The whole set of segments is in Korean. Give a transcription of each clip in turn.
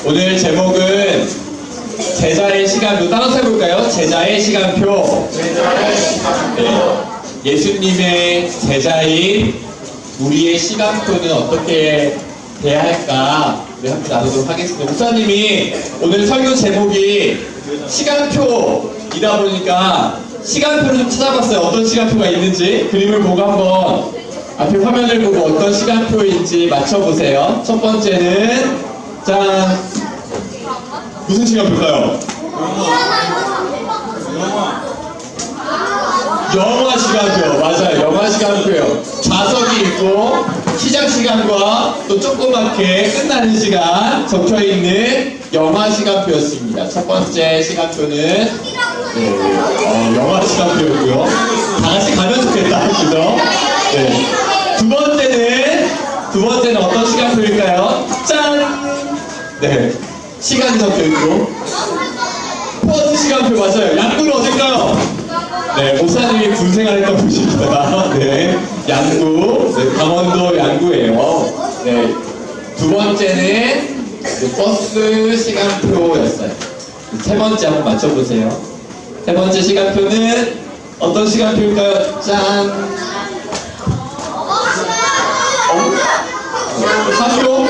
오늘 제목은 제자의 시간표, 따라서 해볼까요? 제자의 시간표. 네. 예수님의 제자인 우리의 시간표는 어떻게 돼야 할까? 네, 함께 나누도록 하겠습니다. 목사님이 오늘 설교 제목이 시간표이다 보니까 시간표를 좀 찾아봤어요. 어떤 시간표가 있는지 그림을 보고 한번 앞에 화면을 보고 어떤 시간표인지 맞춰보세요. 첫 번째는 짠, 무슨 시간표일까요? 영화 시간표. 맞아요. 영화 시간표예요. 좌석이 있고 시작 시간과 또 조그맣게 끝나는 시간 적혀있는 영화 시간표였습니다. 첫 번째 시간표는 영화 시간표였고요. 다 같이 가면 좋겠다. 그죠? 네. 두 번째는 어떤 시간표일까요? 짠! 네. 시간이 적혀있고 포스 시간표. 맞아요. 양구는 어딜까요? 네, 목사님이 군생활했던 곳입니다. 네, 양구, 네, 강원도 양구예요. 네, 두 번째는 버스 시간표였어요. 세 번째 한번 맞춰보세요. 세 번째 시간표는 어떤 시간표일까요? 짠! 학교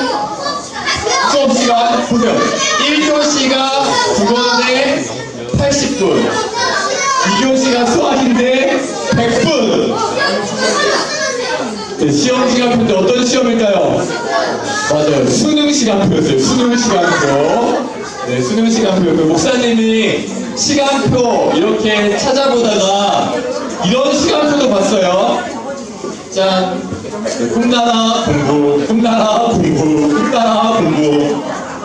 수업 시간 보세요. 1교시가 국어인데 80분, 2교시가 수학인데 100분. 네, 시험 시간표인데 어떤 시험일까요? 맞아요. 수능 시간표였어요. 수능 시간표. 네, 수능 시간표였고요. 목사님이 시간표 이렇게 찾아보다가 이런 시간표도 봤어요. 짠. 네, 꿈나라 공부, 꿈나라 공부, 꿈나라 공부.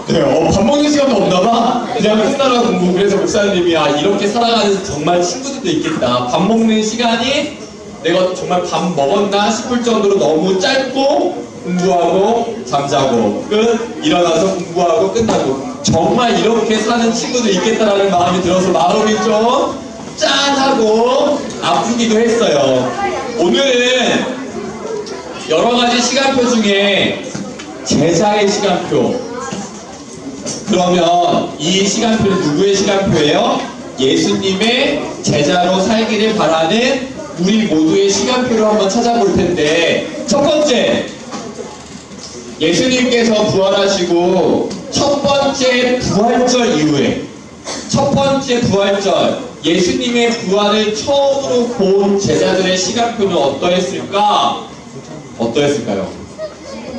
네, 밥 먹는 시간도 없나봐? 그냥 꿈나라 공부. 그래서 목사님이 이렇게 살아가는 정말 친구들도 있겠다. 밥 먹는 시간이 내가 정말 밥 먹었나 싶을 정도로 너무 짧고 공부하고 잠자고 끝, 일어나서 공부하고 끝나고 정말 이렇게 사는 친구도 있겠다라는 마음이 들어서 마음이 좀 짠하고 아프기도 했어요. 오늘은 여러가지 시간표 중에 제자의 시간표. 그러면 이 시간표는 누구의 시간표예요? 예수님의 제자로 살기를 바라는 우리 모두의 시간표를 한번 찾아볼 텐데, 첫 번째, 예수님께서 부활하시고 첫 번째 부활절 이후에, 첫 번째 부활절, 예수님의 부활을 처음으로 본 제자들의 시간표는 어떠했을까? 어떠했을까요?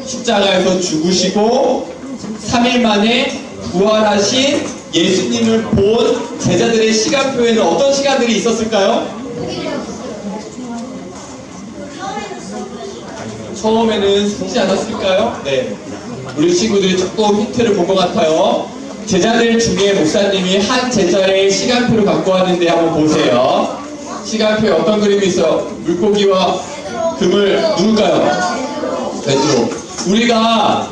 십자가에서 죽으시고 3일 만에 부활하신 예수님을 본 제자들의 시간표에는 어떤 시간들이 있었을까요? 처음에는 숨지 않았을까요? 네. 우리 친구들이 조금 힌트를 본 것 같아요. 제자들 중에 목사님이 한 제자의 시간표를 갖고 왔는데 한번 보세요. 시간표에 어떤 그림이 있어요? 물고기와 금을 누굴까요? 베드로. 우리가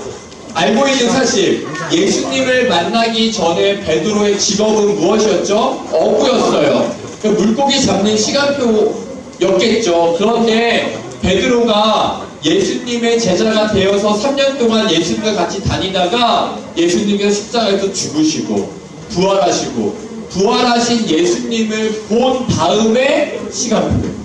알고 있는 사실, 예수님을 만나기 전에 베드로의 직업은 무엇이었죠? 어부였어요. 물고기 잡는 시간표였겠죠. 그런데 베드로가 예수님의 제자가 되어서 3년 동안 예수님과 같이 다니다가 예수님께서 십자가에서 죽으시고 부활하시고 부활하신 예수님을 본 다음에 시간표예요.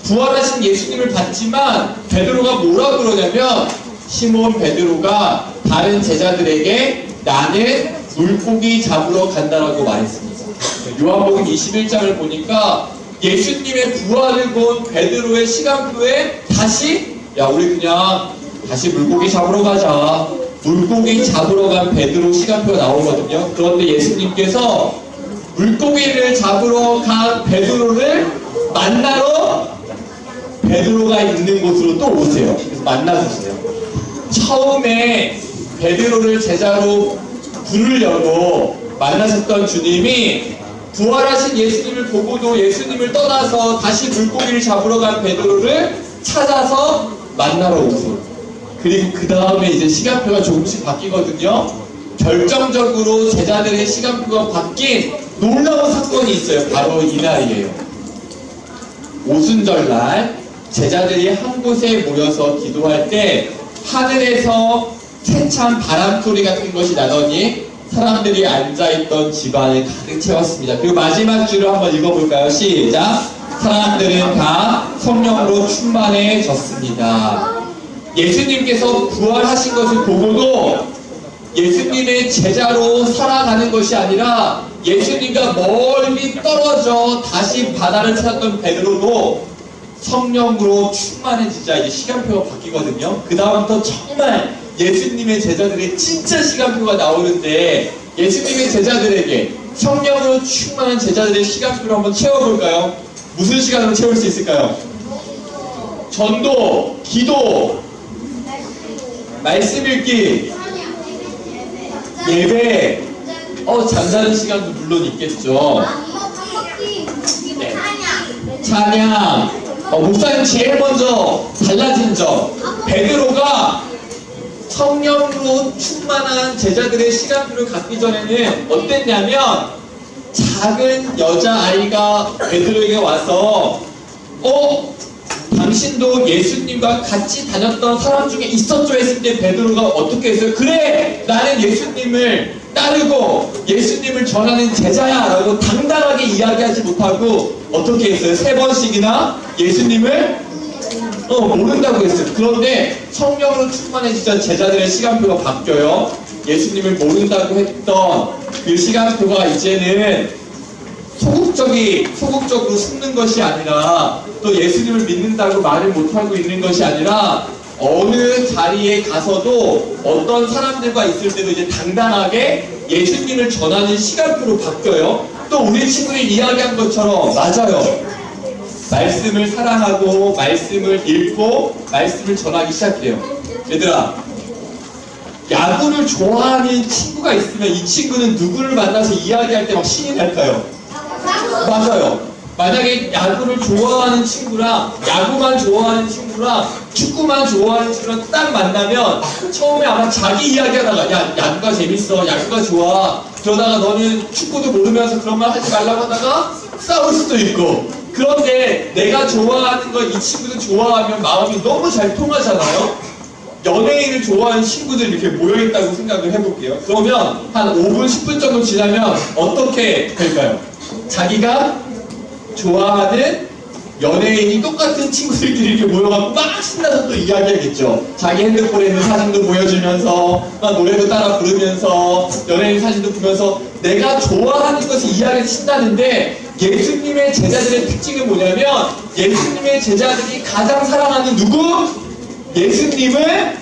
부활하신 예수님을 봤지만 베드로가 뭐라 그러냐면, 시몬 베드로가 다른 제자들에게 나는 물고기 잡으러 간다라고 말했습니다. 요한복음 21장을 보니까 예수님의 부활을 본 베드로의 시간표에 다시 우리 그냥 다시 물고기 잡으러 가자, 물고기 잡으러 간 베드로 시간표가 나오거든요. 그런데 예수님께서 물고기를 잡으러 간 베드로를 만나러 베드로가 있는 곳으로 또 오세요. 그래서 만나주세요. 처음에 베드로를 제자로 부르려고 만나셨던 주님이 부활하신 예수님을 보고도 예수님을 떠나서 다시 물고기를 잡으러 간 베드로를 찾아서 만나러 오세요. 그리고 그 다음에 이제 시간표가 조금씩 바뀌거든요. 결정적으로 제자들의 시간표가 바뀐 놀라운 사건이 있어요. 바로 이날이에요. 오순절날 제자들이 한 곳에 모여서 기도할 때 하늘에서 세찬 바람소리 같은 것이 나더니 사람들이 앉아있던 집안을 가득 채웠습니다. 그리고 마지막 줄을 한번 읽어볼까요? 시작! 사람들은 다 성령으로 충만해졌습니다. 예수님께서 부활하신 것을 보고도 예수님의 제자로 살아가는 것이 아니라 예수님과 멀리 떨어져 다시 바다를 찾았던 베드로도 성령으로 충만해지자 이제 시간표가 바뀌거든요. 그 다음부터 정말 예수님의 제자들의 진짜 시간표가 나오는데 예수님의 제자들에게 성령으로 충만한 제자들의 시간표를 한번 채워볼까요? 무슨 시간으로 채울 수 있을까요? 전도, 기도, 말씀 읽기, 예배, 잠자는 시간도 물론 있겠죠. 네. 찬양. 목사님 제일 먼저 달라진 점. 베드로가 성령으로 충만한 제자들의 시간표를 갖기 전에는 어땠냐면 작은 여자아이가 베드로에게 와서 당신도 예수님과 같이 다녔던 사람 중에 있었죠 했을 때 베드로가 어떻게 했어요? 그래! 나는 예수님을 따르고 예수님을 전하는 제자야 라고 당당하게 이야기하지 못하고 어떻게 했어요? 3번씩이나 예수님을 모른다고 했어요. 그런데 성령으로 충만해지자 제자들의 시간표가 바뀌어요. 예수님을 모른다고 했던 그 시간표가 이제는 소극적으로 숨는 것이 아니라 또 예수님을 믿는다고 말을 못하고 있는 것이 아니라 어느 자리에 가서도 어떤 사람들과 있을 때도 이제 당당하게 예수님을 전하는 시간표로 바뀌어요. 또 우리 친구들이 이야기한 것처럼 맞아요. 말씀을 사랑하고 말씀을 읽고 말씀을 전하기 시작해요. 얘들아, 야구를 좋아하는 친구가 있으면 이 친구는 누구를 만나서 이야기할 때 막 신이 날까요? 맞아요. 만약에 야구를 좋아하는 친구랑 야구만 좋아하는 친구랑 축구만 좋아하는 친구랑 딱 만나면 처음에 아마 자기 이야기하다가 야, 야구가 재밌어, 야구가 좋아, 그러다가 너는 축구도 모르면서 그런 말 하지 말라고 하다가 싸울 수도 있고. 그런데 내가 좋아하는 거 이 친구도 좋아하면 마음이 너무 잘 통하잖아요. 연예인을 좋아하는 친구들 이렇게 모여있다고 생각을 해볼게요. 그러면 한 5분, 10분 정도 지나면 어떻게 될까요? 자기가 좋아하는 연예인이 똑같은 친구들끼리 이렇게 모여갖고 막 신나서 또 이야기하겠죠. 자기 핸드폰에 있는 사진도 보여주면서 막 노래도 따라 부르면서 연예인 사진도 보면서 내가 좋아하는 것을 이야기를 신나는데 예수님의 제자들의 특징은 뭐냐면 예수님의 제자들이 가장 사랑하는 누구? 예수님을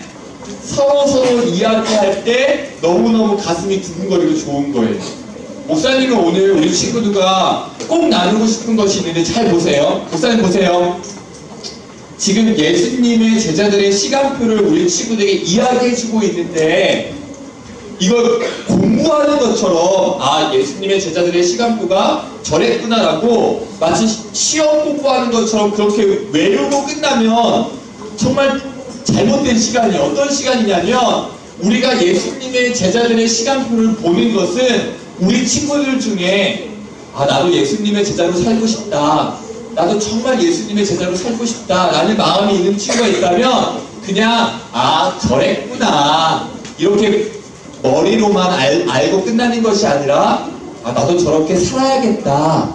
서로 이야기할 때 너무너무 가슴이 두근거리고 좋은 거예요. 목사님은 오늘 우리 친구들과 꼭 나누고 싶은 것이 있는데 잘 보세요. 목사님 보세요. 지금 예수님의 제자들의 시간표를 우리 친구들에게 이야기해주고 있는데 이걸 공부하는 것처럼 예수님의 제자들의 시간표가 저랬구나라고 마치 시험 공부하는 것처럼 그렇게 외우고 끝나면 정말 잘못된 시간이 어떤 시간이냐면 우리가 예수님의 제자들의 시간표를 보는 것은 우리 친구들 중에 나도 예수님의 제자로 살고 싶다, 나도 정말 예수님의 제자로 살고 싶다 라는 마음이 있는 친구가 있다면 그냥 저랬구나 이렇게 머리로만 알고 끝나는 것이 아니라 나도 저렇게 살아야겠다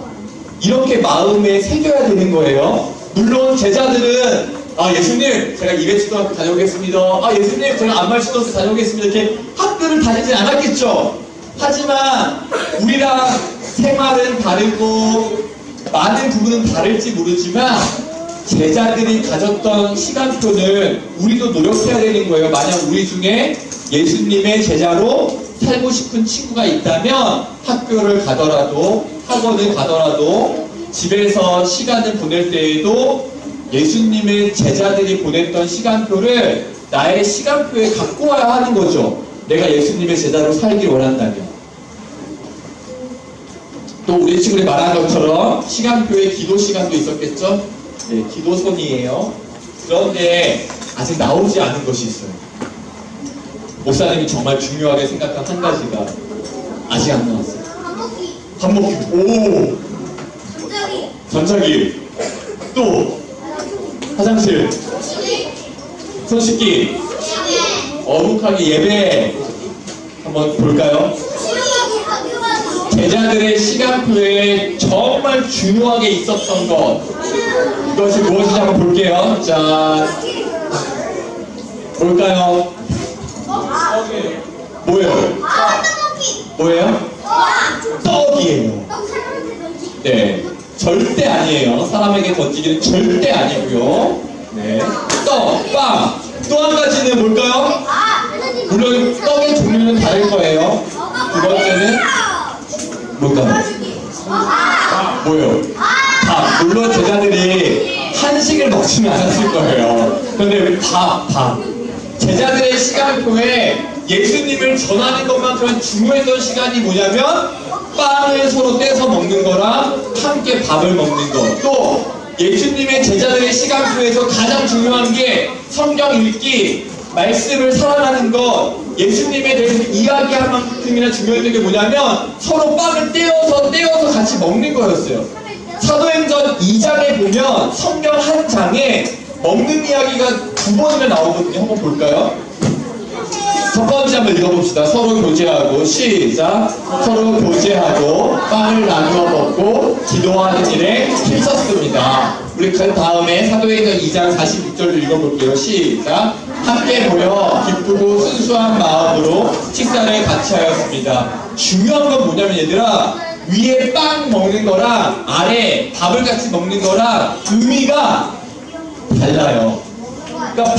이렇게 마음에 새겨야 되는 거예요. 물론 제자들은 예수님 제가 이베초등학교 다녀오겠습니다, 예수님 제가 안말초등학교 다녀오겠습니다 이렇게 학교를 다니진 않았겠죠. 하지만 우리랑 생활은 다르고 많은 부분은 다를지 모르지만 제자들이 가졌던 시간표는 우리도 노력해야 되는 거예요. 만약 우리 중에 예수님의 제자로 살고 싶은 친구가 있다면 학교를 가더라도 학원을 가더라도 집에서 시간을 보낼 때에도 예수님의 제자들이 보냈던 시간표를 나의 시간표에 갖고 와야 하는 거죠. 내가 예수님의 제자로 살길 원한다면. 또 우리 친구들이 말한 것처럼 시간표에 기도 시간도 있었겠죠? 네, 기도선이에요. 그런데 아직 나오지 않은 것이 있어요. 목사님이 정말 중요하게 생각한 한 가지가 아직 안 나왔어요. 밥 먹기. 오! 전자기. 또 화장실. 손 씻기. 어묵하게 예배 한번 볼까요? 제자들의 시간표에 정말 중요하게 있었던 것, 이것이 무엇인지 한번 볼게요. 자, 볼까요? 뭐예요? 뭐예요? 떡이에요. 네, 절대 아니에요. 사람에게 던지기는 절대 아니고요. 네, 떡, 빵. 또 한 가지는 뭘까요? 물론 떡의 종류는 다를 거예요. 두 번째는 뭘까요? 뭐예요? 밥. 물론 제자들이 한식을 먹지는 않았을 거예요. 그런데 왜 밥. 제자들의 시간표에 예수님을 전하는 것만큼 중요했던 시간이 뭐냐면 빵을 서로 떼서 먹는 거랑 함께 밥을 먹는 것. 또 예수님의 제자들의 시간표에서 가장 중요한 게 성경 읽기, 말씀을 사랑하는 것, 예수님에 대해서 이야기할 만큼이나 중요했던 게 뭐냐면 서로 빵을 떼어서 같이 먹는 거였어요. 사도행전 2장에 보면 성경 한 장에 먹는 이야기가 2번이나 나오거든요. 한번 볼까요? 첫 번째 한번 읽어봅시다. 서로 교제하고, 시작. 서로 교제하고 빵을 나누어 먹고 기도하는 일에 힘썼습니다. 우리 그 다음에 사도행전 2장 46절도 읽어볼게요. 시작. 함께 모여 기쁘고 순수한 마음으로 식사를 같이 하였습니다. 중요한 건 뭐냐면 얘들아, 위에 빵 먹는 거랑 아래 밥을 같이 먹는 거랑 의미가 달라요. 그러니까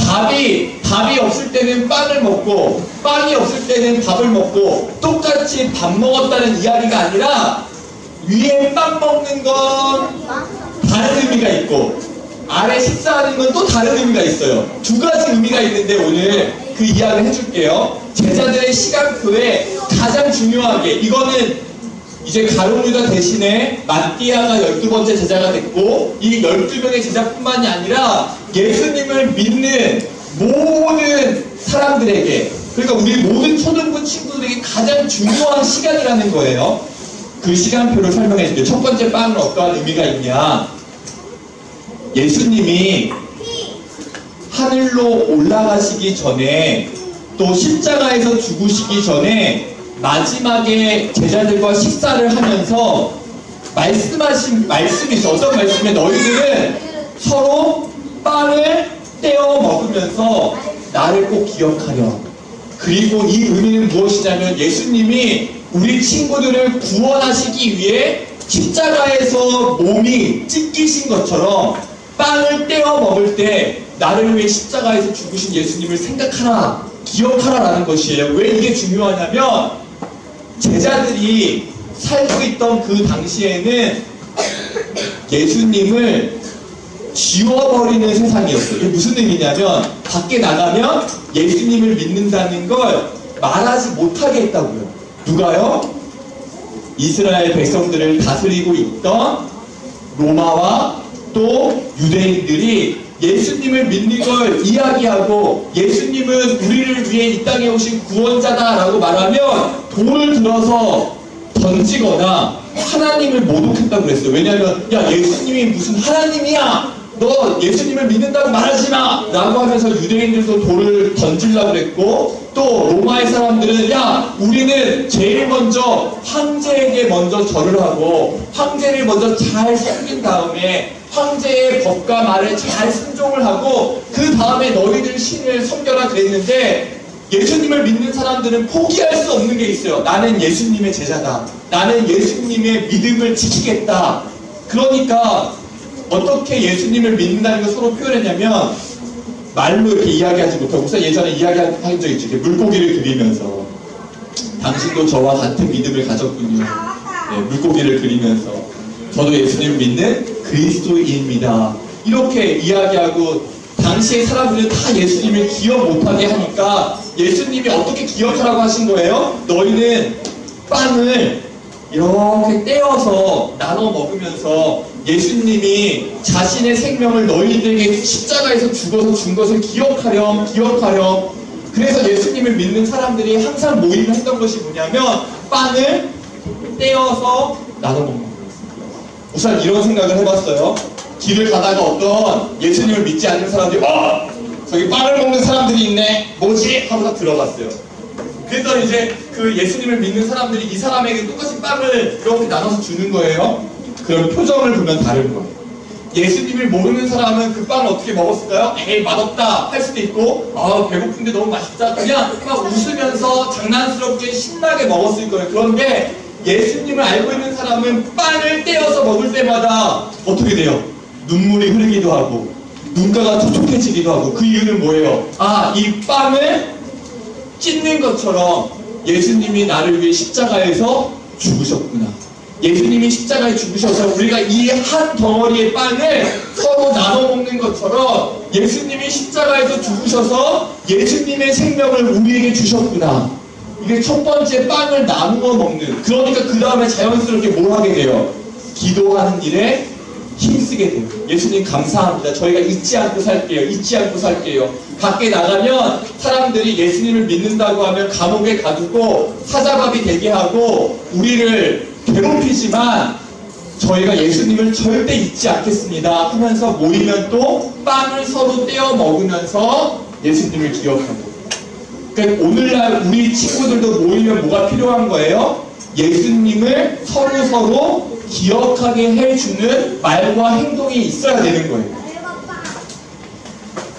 밥이 없을 때는 빵을 먹고 빵이 없을 때는 밥을 먹고 똑같이 밥 먹었다는 이야기가 아니라 위에 빵 먹는 건 다른 의미가 있고 아래 식사하는 건 또 다른 의미가 있어요. 두 가지 의미가 있는데 오늘 그 이야기를 해줄게요. 제자들의 시간표에 가장 중요하게, 이거는 이제 가룟 유다 대신에 마띠아가 12번째 제자가 됐고, 이 12명의 제자뿐만이 아니라 예수님을 믿는 모든 사람들에게, 그러니까 우리 모든 초등부 친구들에게 가장 중요한 시간이라는 거예요. 그 시간표를 설명해 줄게요. 첫 번째 빵은 어떠한 의미가 있냐? 예수님이 하늘로 올라가시기 전에, 또 십자가에서 죽으시기 전에 마지막에 제자들과 식사를 하면서 말씀하신 말씀이 있어. 어떤 말씀에 너희들은 서로 빵을 떼어 먹으면서 나를 꼭 기억하렴. 그리고 이 의미는 무엇이냐면 예수님이 우리 친구들을 구원하시기 위해 십자가에서 몸이 찢기신 것처럼 빵을 떼어 먹을 때 나를 위해 십자가에서 죽으신 예수님을 생각하라, 기억하라라는 것이에요. 왜 이게 중요하냐면 제자들이 살고 있던 그 당시에는 예수님을 지워버리는 세상이었어요. 이게 무슨 의미냐면 밖에 나가면 예수님을 믿는다는 걸 말하지 못하게 했다고요. 누가요? 이스라엘 백성들을 다스리고 있던 로마와 또 유대인들이 예수님을 믿는 걸 이야기하고 예수님은 우리를 위해 이 땅에 오신 구원자다라고 말하면 돌을 들어서 던지거나 하나님을 모독했다고 그랬어요. 왜냐하면 야, 예수님이 무슨 하나님이야, 너 예수님을 믿는다고 말하지 마 라고 하면서 유대인들도 돌을 던지려고 그랬고, 또 로마의 사람들은 야, 우리는 제일 먼저 황제에게 먼저 절을 하고 황제를 먼저 잘 섬긴 다음에 황제의 법과 말에 잘 순종을 하고 그 다음에 너희들 신을 섬겨라 그랬는데, 예수님을 믿는 사람들은 포기할 수 없는 게 있어요. 나는 예수님의 제자다, 나는 예수님의 믿음을 지키겠다. 그러니까 어떻게 예수님을 믿는다는 걸 서로 표현했냐면 말로 이렇게 이야기하지 못하고, 우선 예전에 이야기한 적이 있죠. 물고기를 그리면서 당신도 저와 같은 믿음을 가졌군요. 네, 물고기를 그리면서 저도 예수님을 믿는 그리스도인입니다. 이렇게 이야기하고, 당시의 사람들은 다 예수님을 기억 못하게 하니까 예수님이 어떻게 기억하라고 하신 거예요? 너희는 빵을 이렇게 떼어서 나눠 먹으면서 예수님이 자신의 생명을 너희들에게 십자가에서 죽어서 준 것을 기억하렴. 그래서 예수님을 믿는 사람들이 항상 모임을 했던 것이 뭐냐면 빵을 떼어서 나눠 먹는 거예요. 우선 이런 생각을 해봤어요. 길을 가다가 어떤 예수님을 믿지 않는 사람들이 저기 빵을 먹는 사람들이 있네. 뭐지? 하고 딱 들어갔어요. 그래서 이제 그 예수님을 믿는 사람들이 이 사람에게 똑같이 빵을 이렇게 나눠서 주는 거예요. 그럼 표정을 보면 다른 거예요. 예수님을 모르는 사람은 그 빵을 어떻게 먹었을까요? 에이, 맛없다 할 수도 있고, 아, 배고픈데 너무 맛있다. 그냥 막 웃으면서 장난스럽게 신나게 먹었을 거예요. 그런데 예수님을 알고 있는 사람은 빵을 떼어서 먹을 때마다 어떻게 돼요? 눈물이 흐르기도 하고, 눈가가 촉촉해지기도 하고. 그 이유는 뭐예요? 아, 이 빵을 찢는 것처럼 예수님이 나를 위해 십자가에서 죽으셨구나. 예수님이 십자가에 죽으셔서 우리가 이 한 덩어리의 빵을 서로 나눠 먹는 것처럼 예수님이 십자가에서 죽으셔서 예수님의 생명을 우리에게 주셨구나. 이게 첫 번째 빵을 나누어 먹는. 그러니까 그 다음에 자연스럽게 뭘 하게 돼요? 기도하는 일에 힘쓰게 돼요. 예수님 감사합니다. 저희가 잊지 않고 살게요. 잊지 않고 살게요. 밖에 나가면 사람들이 예수님을 믿는다고 하면 감옥에 가두고 사자밥이 되게 하고 우리를 괴롭히지만 저희가 예수님을 절대 잊지 않겠습니다 하면서 모이면 또 빵을 서로 떼어 먹으면서 예수님을 기억하고. 그러니까 오늘날 우리 친구들도 모이면 뭐가 필요한 거예요? 예수님을 서로 기억하게 해주는 말과 행동이 있어야 되는 거예요.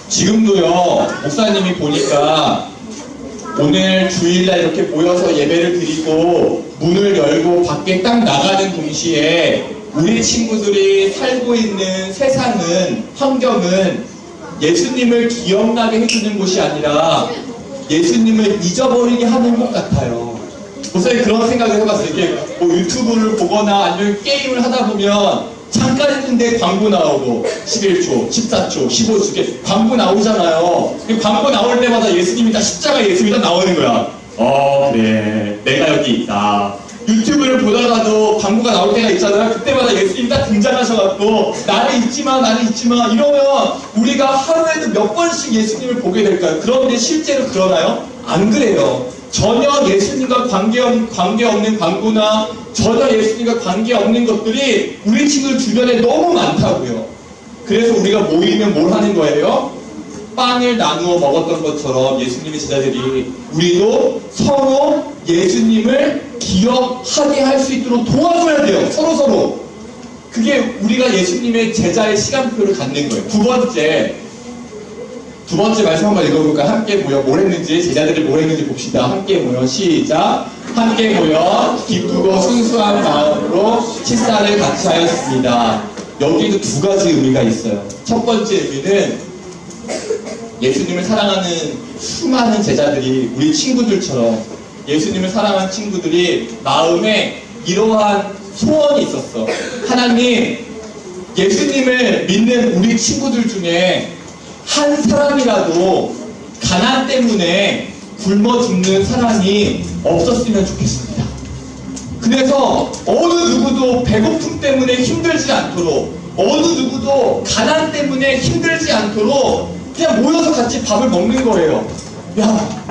지금도요, 목사님이 보니까 오늘 주일날 이렇게 모여서 예배를 드리고 문을 열고 밖에 딱 나가는 동시에 우리 친구들이 살고 있는 세상은, 환경은 예수님을 기억나게 해주는 곳이 아니라 예수님을 잊어버리게 하는 것 같아요. 목사님 그런 생각을 해봤어요. 이게 뭐 유튜브를 보거나 아니면 게임을 하다 보면 잠깐 했는데 광고 나오고 11초, 14초, 15초 이렇게 광고 나오잖아요. 그 광고 나올 때마다 예수님이 다 십자가 예수님이 다 나오는 거야. 그래, 내가 여기 있다. 유튜브를 보다가도 광고가 나올 때가 있잖아요. 그때마다 예수님이 딱 등장하셔갖고 나를 잊지 마, 나를 잊지 마 이러면 우리가 하루에도 몇 번씩 예수님을 보게 될까요? 그런데 실제로 그러나요? 안 그래요. 전혀 예수님과 관계없는 광고나 전혀 예수님과 관계없는 것들이 우리 친구들 주변에 너무 많다고요. 그래서 우리가 모이면 뭘 하는 거예요? 빵을 나누어 먹었던 것처럼 예수님의 제자들이 우리도 서로 예수님을 기억하게 할 수 있도록 도와줘야 돼요. 서로. 그게 우리가 예수님의 제자의 시간표를 갖는 거예요. 두 번째 말씀 한번 읽어볼까요? 함께 모여 뭘 했는지, 제자들이 뭘 했는지 봅시다. 함께 모여 시작. 함께 모여 기쁘고 순수한 마음으로 식사를 같이 하였습니다. 여기도 두 가지 의미가 있어요. 첫 번째 의미는 예수님을 사랑하는 수많은 제자들이 우리 친구들처럼 예수님을 사랑하는 친구들이 마음에 이러한 소원이 있었어. 하나님, 예수님을 믿는 우리 친구들 중에 한 사람이라도 가난 때문에 굶어 죽는 사람이 없었으면 좋겠습니다. 그래서 어느 누구도 배고픔 때문에 힘들지 않도록, 어느 누구도 가난 때문에 힘들지 않도록 그냥 모여서 같이 밥을 먹는 거예요. 야,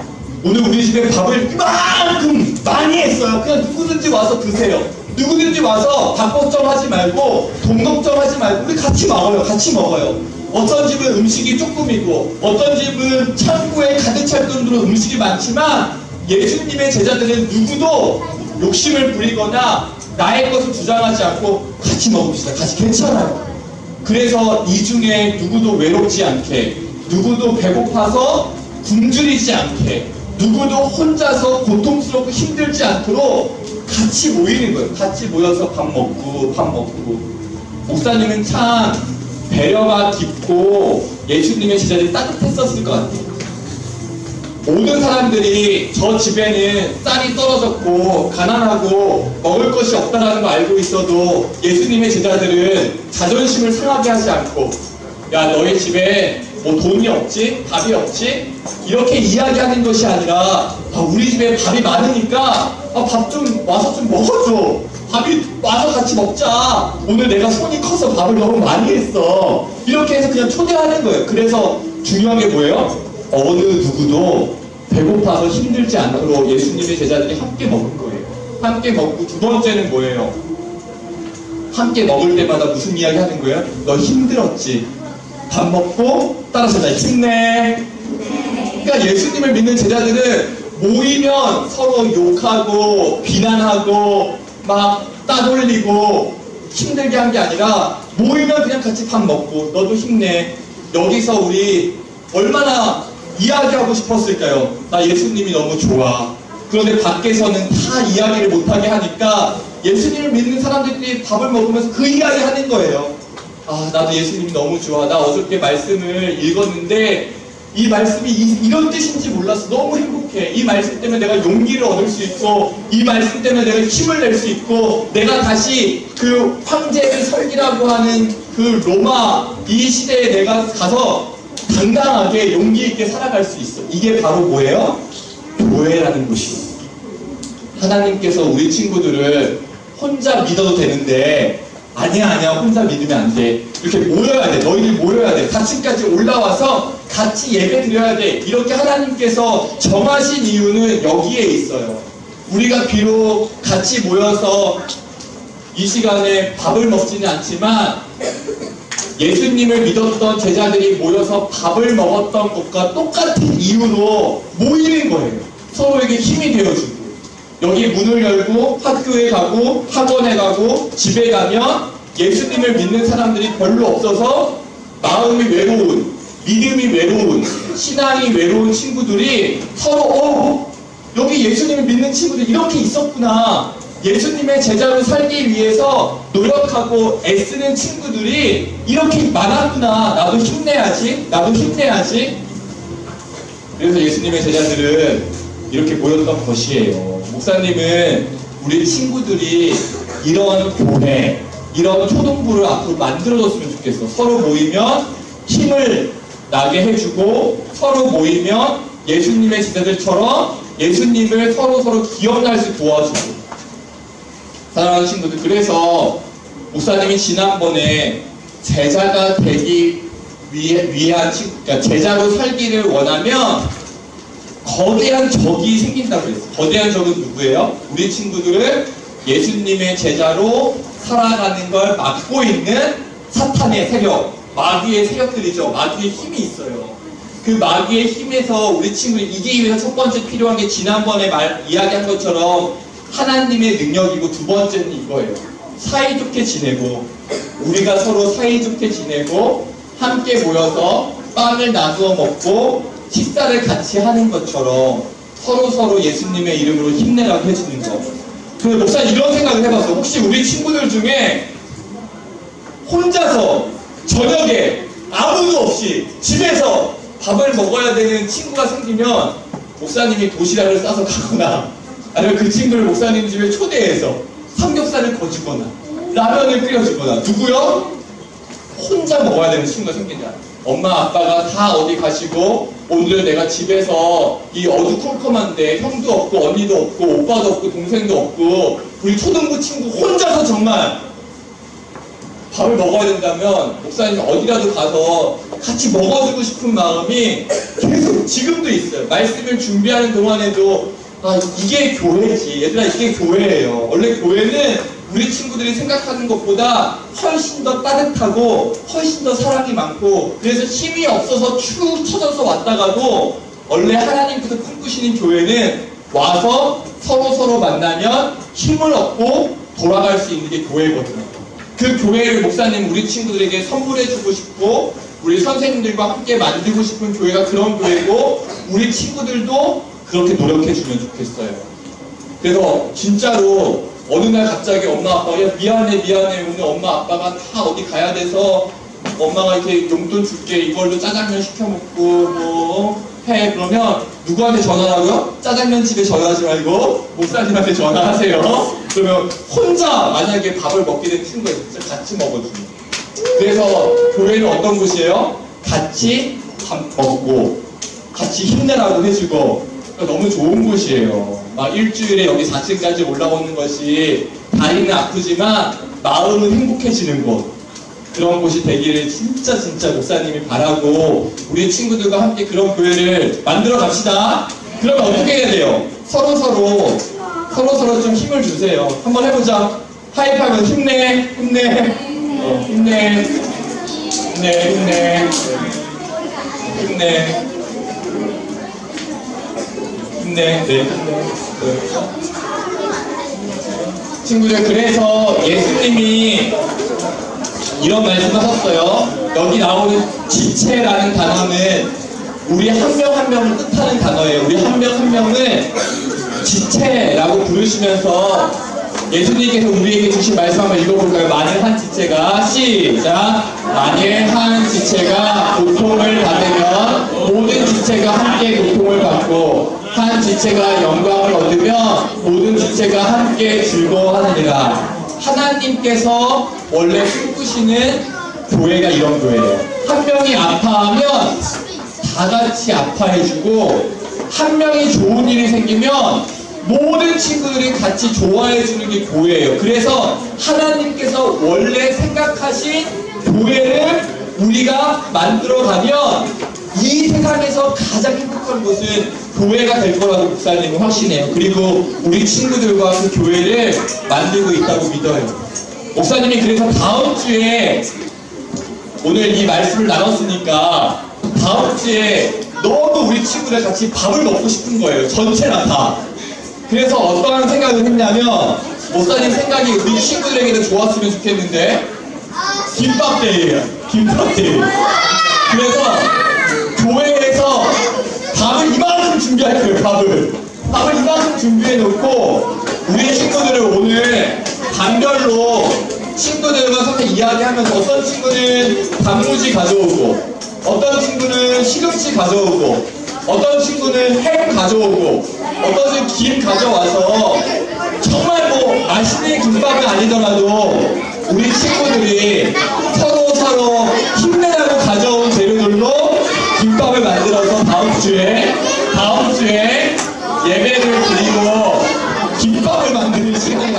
오늘 우리 집에 밥을 이만큼 많이 했어요. 그냥 누구든지 와서 드세요. 누구든지 와서 밥 걱정하지 말고 돈 걱정하지 말고 우리 같이 먹어요. 어떤 집은 음식이 조금이고 어떤 집은 창고에 가득 찰 정도로 음식이 많지만 예수님의 제자들은 누구도 욕심을 부리거나 나의 것을 주장하지 않고 같이 먹읍시다. 같이 괜찮아요. 그래서 이 중에 누구도 외롭지 않게, 누구도 배고파서 굶주리지 않게, 누구도 혼자서 고통스럽고 힘들지 않도록 같이 모이는 거예요. 같이 모여서 밥 먹고. 목사님은 참 배려가 깊고 예수님의 제자들이 따뜻했었을 것 같아요. 모든 사람들이 저 집에는 쌀이 떨어졌고 가난하고 먹을 것이 없다는 거 알고 있어도 예수님의 제자들은 자존심을 상하게 하지 않고, 야, 너희 집에 뭐 돈이 없지? 밥이 없지? 이렇게 이야기하는 것이 아니라, 우리 집에 밥이 많으니까 밥 좀 와서 좀 먹어줘. 밥이 와서 같이 먹자. 오늘 내가 손이 커서 밥을 너무 많이 했어. 이렇게 해서 그냥 초대하는 거예요. 그래서 중요한 게 뭐예요? 어느 누구도 배고파서 힘들지 않도록 예수님의 제자들이 함께 먹은 거예요. 함께 먹고, 두 번째는 뭐예요? 함께 먹을 때마다 무슨 이야기 하는 거예요? 너 힘들었지? 밥 먹고 따라서 힘내. 그러니까 예수님을 믿는 제자들은 모이면 서로 욕하고 비난하고 막 따돌리고 힘들게 한 게 아니라 모이면 그냥 같이 밥 먹고 너도 힘내. 여기서 우리 얼마나 이야기하고 싶었을까요? 나 예수님이 너무 좋아. 그런데 밖에서는 다 이야기를 못하게 하니까 예수님을 믿는 사람들끼리 밥을 먹으면서 그 이야기 하는 거예요. 아, 나도 예수님이 너무 좋아. 나 어저께 말씀을 읽었는데 이 말씀이 이런 뜻인지 몰랐어. 너무 행복해. 이 말씀 때문에 내가 용기를 얻을 수 있고 이 말씀 때문에 내가 힘을 낼 수 있고 내가 다시 그 황제를 섬기라고 하는 그 로마 이 시대에 내가 가서 당당하게 용기 있게 살아갈 수 있어. 이게 바로 뭐예요? 교회라는 곳이에요. 하나님께서 우리 친구들을 혼자 믿어도 되는데 아니야 혼자 믿으면 안 돼. 이렇게 모여야 돼. 너희들 모여야 돼. 4층까지 올라와서 같이 예배 드려야 돼. 이렇게 하나님께서 정하신 이유는 여기에 있어요. 우리가 비록 같이 모여서 이 시간에 밥을 먹지는 않지만 예수님을 믿었던 제자들이 모여서 밥을 먹었던 것과 똑같은 이유로 모이는 거예요. 서로에게 힘이 되어주고 여기 문을 열고 학교에 가고 학원에 가고 집에 가면 예수님을 믿는 사람들이 별로 없어서 마음이 외로운, 믿음이 외로운, 신앙이 외로운 친구들이 서로 여기 예수님을 믿는 친구들 이렇게 있었구나. 예수님의 제자로 살기 위해서 노력하고 애쓰는 친구들이 이렇게 많았구나. 나도 힘내야지. 나도 힘내야지. 그래서 예수님의 제자들은 이렇게 모였던 것이에요. 목사님은 우리 친구들이 이런 교회, 이런 초동부를 앞으로 만들어줬으면 좋겠어. 서로 모이면 힘을 나게 해주고 서로 모이면 예수님의 제자들처럼 예수님을 서로 기억날 수 도와주고. 사랑하는 친구들, 그래서 목사님이 지난번에 제자가 되기 위한 그러니까 제자로 살기를 원하면 거대한 적이 생긴다고 했어요. 거대한 적은 누구예요? 우리 친구들을 예수님의 제자로 살아가는 걸 막고 있는 사탄의 세력, 마귀의 세력들이죠. 마귀의 힘이 있어요. 그 마귀의 힘에서 우리 친구를 이기기 위해서 첫 번째 필요한 게 지난번에 이야기한 것처럼 하나님의 능력이고 두 번째는 이거예요. 사이좋게 지내고 우리가 서로 사이좋게 지내고 함께 모여서 빵을 나누어 먹고 식사를 같이 하는 것처럼 서로 예수님의 이름으로 힘내라고 해주는 거. 그래서 목사님 이런 생각을 해봤어요. 혹시 우리 친구들 중에 혼자서 저녁에 아무도 없이 집에서 밥을 먹어야 되는 친구가 생기면 목사님이 도시락을 싸서 가거나 아니면 그 친구를 목사님 집에 초대해서 삼겹살을 거주거나 라면을 끓여주거나. 누구요? 혼자 먹어야 되는 친구가 생긴다. 엄마 아빠가 다 어디 가시고 오늘 내가 집에서 이 어두컴컴한데 형도 없고 언니도 없고 오빠도 없고 동생도 없고 우리 초등부 친구 혼자서 정말 밥을 먹어야 된다면 목사님이 어디라도 가서 같이 먹어주고 싶은 마음이 계속 지금도 있어요. 말씀을 준비하는 동안에도 이게 교회지. 얘들아, 이게 교회예요. 원래 교회는 우리 친구들이 생각하는 것보다 훨씬 더 따뜻하고 훨씬 더 사랑이 많고 그래서 힘이 없어서 축 처져서 왔다가도 원래 하나님께서 꿈꾸시는 교회는 와서 서로 만나면 힘을 얻고 돌아갈 수 있는 게 교회거든요. 그 교회를 목사님 우리 친구들에게 선물해주고 싶고 우리 선생님들과 함께 만들고 싶은 교회가 그런 교회고 우리 친구들도 그렇게 노력해주면 좋겠어요. 그래서 진짜로 어느 날 갑자기 엄마 아빠가 야 미안해 오늘 엄마 아빠가 다 어디 가야 돼서 엄마가 이렇게 용돈 줄게 이걸로 짜장면 시켜 먹고 뭐 해. 그러면 누구한테 전화하고요? 짜장면 집에 전화하지 말고 목사님한테 전화하세요. 그러면 혼자 만약에 밥을 먹게 된 친구가 진짜 같이 먹어주고. 그래서 교회는 어떤 곳이에요? 같이 밥 먹고 같이 힘내라고 해주고 너무 좋은 곳이에요. 막 일주일에 여기 4층까지 올라오는 것이 다리는 아프지만 마음은 행복해지는 곳. 그런 곳이 되기를 진짜 목사님이 바라고 우리 친구들과 함께 그런 교회를 만들어 갑시다. 그러면 어떻게 해야 돼요? 서로 좀 힘을 주세요. 한번 해보자. 하이파이브 힘내. 힘내. 네. 친구들, 그래서 예수님이 이런 말씀을 하셨어요. 여기 나오는 지체라는 단어는 우리 한 명 한 명을 뜻하는 단어예요. 우리 한 명 한 명을 지체라고 부르시면서 예수님께서 우리에게 주신 말씀 한번 읽어볼까요? 만일 한 지체가, 시작! 만일 한 지체가 고통을 받으면 모든 지체가 함께 고통을 받고, 한 지체가 영광을 얻으면 모든 지체가 함께 즐거워하느니라. 하나님께서 원래 꿈꾸시는 교회가 이런 교회예요. 한 명이 아파하면 다 같이 아파해주고, 한 명이 좋은 일이 생기면 모든 친구들이 같이 좋아해주는 게 교회예요. 그래서 하나님께서 원래 생각하신 교회를 우리가 만들어가면 이 세상에서 가장 행복한 곳은 교회가 될 거라고 목사님은 확신해요. 그리고 우리 친구들과 그 교회를 만들고 있다고 믿어요. 목사님이 그래서 다음 주에 오늘 이 말씀을 나눴으니까 다음 주에 너무 우리 친구들 같이 밥을 먹고 싶은 거예요. 전체나 다. 그래서 어떠한 생각을 했냐면, 목사님 생각이 우리 친구들에게도 좋았으면 좋겠는데, 김밥데이예요. 김밥데이. 그래서 교회에서 밥을 이만큼 준비할 거예요. 밥을 이만큼 준비해 놓고, 우리 친구들을 오늘 반별로 친구들과 서로 이야기하면서, 어떤 친구는 단무지 가져오고, 어떤 친구는 시금치 가져오고, 어떤 친구는 햄 가져오고, 어떤 친구는 김 가져와서, 정말 뭐 맛있는 김밥은 아니더라도 우리 친구들이 서로 힘내라고 가져온 재료들로 김밥을 만들어서 다음 주에 예배를 드리고 김밥을 만드는 시간이